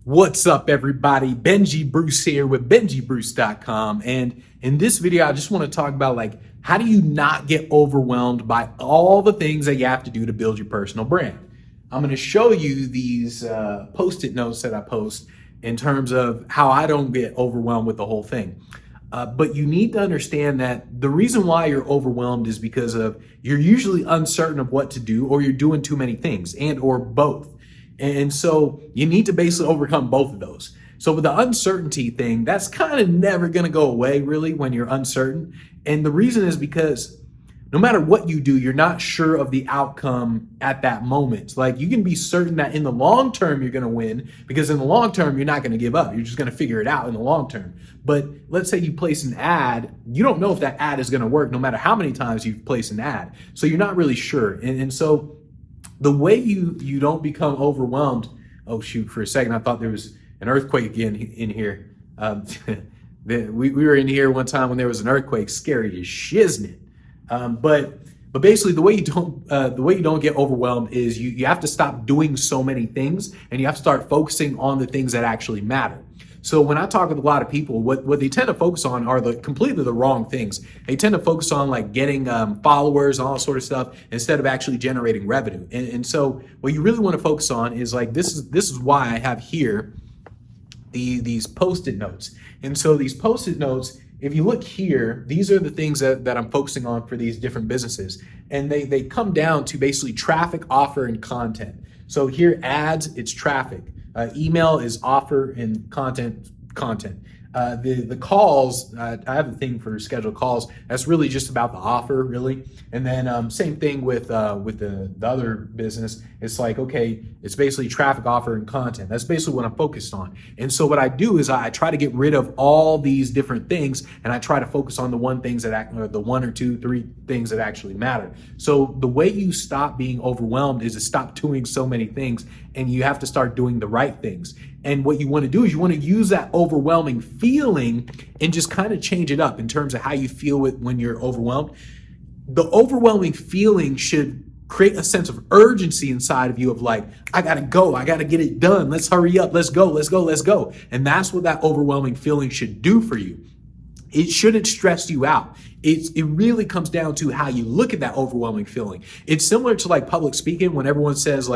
What's up, everybody? Benji Bruce here with BenjiBruce.com. And in this video, I just want to talk about how do you not get overwhelmed by all the things that you have to do to build your personal brand. I'm going to show you these Post-it notes that I post in terms of how I don't get overwhelmed with the whole thing. But you need to understand that the reason why you're overwhelmed is because of you're usually uncertain of what to do, or you're doing too many things, and or both. And so you need to basically overcome both of those. So with the uncertainty thing, that's kind of never going to go away really when you're uncertain. And the reason is because no matter what you do, you're not sure of the outcome at that moment. Like, you can be certain that in the long term, you're going to win, because in the long term, you're not going to give up. You're just going to figure it out in the long term. But let's say you place an ad, you don't know if that ad is going to work no matter how many times you've placed an ad. So you're not really sure. And so the way you don't become overwhelmed. Oh shoot, for a second I thought there was an earthquake again in here. We were in here one time when there was an earthquake, scary as shiznit. But basically the way you don't get overwhelmed is you have to stop doing so many things, and you have to start focusing on the things that actually matter. So when I talk with a lot of people, what they tend to focus on are completely the wrong things. They tend to focus on getting followers and all sort of stuff instead of actually generating revenue. And so what you really want to focus on is this is why I have here these Post-it notes. And so these Post-it notes, if you look here, these are the things that I'm focusing on for these different businesses. And they come down to basically traffic, offer, and content. So here, ads, it's traffic. Email is offer, and content. The calls, I have a thing for scheduled calls. That's really just about the offer, really. And then same thing with the other business. It's okay, it's basically traffic, offer, and content. That's basically what I'm focused on. And so what I do is I try to get rid of all these different things, and I try to focus on the one or two, three things that actually matter. So the way you stop being overwhelmed is to stop doing so many things, and you have to start doing the right things. And what you want to do is you want to use that overwhelming feeling and just kind of change it up in terms of how you feel when you're overwhelmed. The overwhelming feeling should create a sense of urgency inside of you of I gotta go, I gotta get it done. Let's hurry up. Let's go, let's go, let's go. And that's what that overwhelming feeling should do for you. It shouldn't stress you out. It really comes down to how you look at that overwhelming feeling. It's similar to public speaking, when everyone says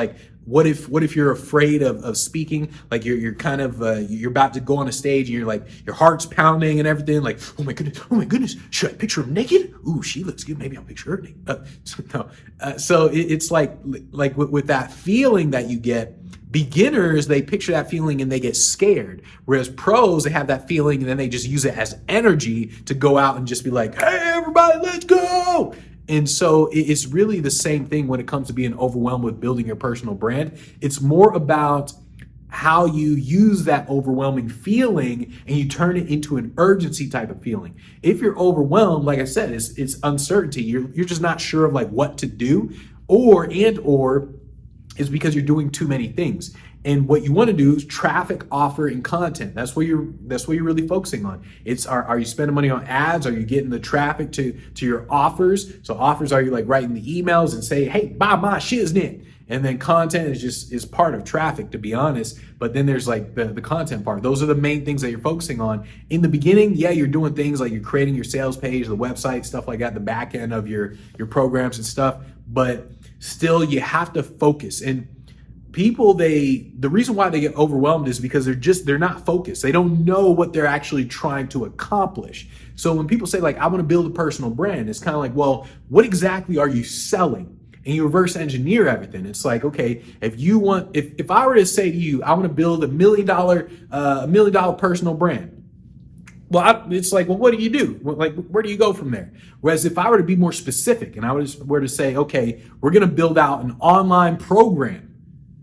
what if you're afraid of speaking? You're kind of you're about to go on a stage, and you're your heart's pounding and everything. Oh my goodness, should I picture him naked? Ooh, she looks good. Maybe I'll picture her naked. So it's with that feeling that you get. Beginners, they picture that feeling and they get scared. Whereas pros, they have that feeling and then they just use it as energy to go out and just be hey, everybody, let's go. And so it's really the same thing when it comes to being overwhelmed with building your personal brand. It's more about how you use that overwhelming feeling and you turn it into an urgency type of feeling. If you're overwhelmed, like I said, it's uncertainty. You're just not sure of what to do, or is because you're doing too many things. And what you want to do is traffic, offer, and content. That's what you're really focusing on. Are you spending money on ads? Are you getting the traffic to your offers? So offers, are you writing the emails and say, hey, buy my shiznit? And then content is part of traffic, to be honest. But then there's the content part. Those are the main things that you're focusing on. In the beginning, yeah, you're doing things you're creating your sales page, the website, stuff like that, the back end of your programs and stuff. But still, you have to focus. And people, the reason why they get overwhelmed is because they're not focused. They don't know what they're actually trying to accomplish. So when people say I want to build a personal brand, it's kind of well, what exactly are you selling? And you reverse engineer everything. It's okay, if I were to say to you, I want to build $1 million personal brand. Well, it's well, what do you do? Where do you go from there? Whereas if I were to be more specific and I were to say, okay, we're going to build out an online program.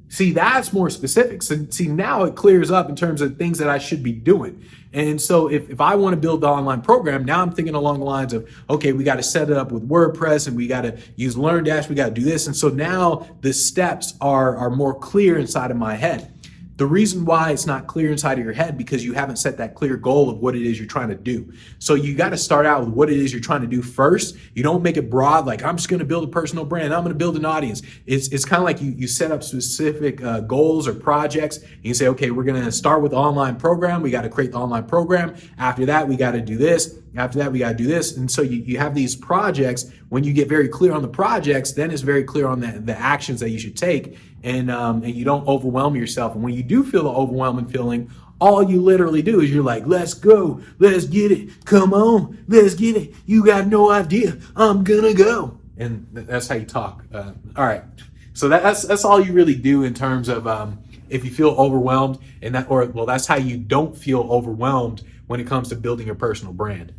See, that's more specific. So see, now it clears up in terms of things that I should be doing. And so if I want to build the online program, now I'm thinking along the lines of, okay, we got to set it up with WordPress and we got to use LearnDash. We got to do this. And so now the steps are more clear inside of my head. The reason why it's not clear inside of your head, because you haven't set that clear goal of what it is you're trying to do. So you got to start out with what it is you're trying to do first. You don't make it broad, like I'm just going to build a personal brand, I'm going to build an audience. It's kind of like you set up specific goals or projects. And you say, okay, we're going to start with the online program. We got to create the online program. After that, we got to do this. After that, we got to do this. And so you have these projects. When you get very clear on the projects, then it's very clear on the actions that you should take. And you don't overwhelm yourself. And when you do feel the overwhelming feeling, all you literally do is you're like, let's go, let's get it, come on, let's get it. You got no idea, I'm gonna go. And that's how you talk. All right, so that's all you really do in terms of if you feel overwhelmed, and that's how you don't feel overwhelmed when it comes to building your personal brand.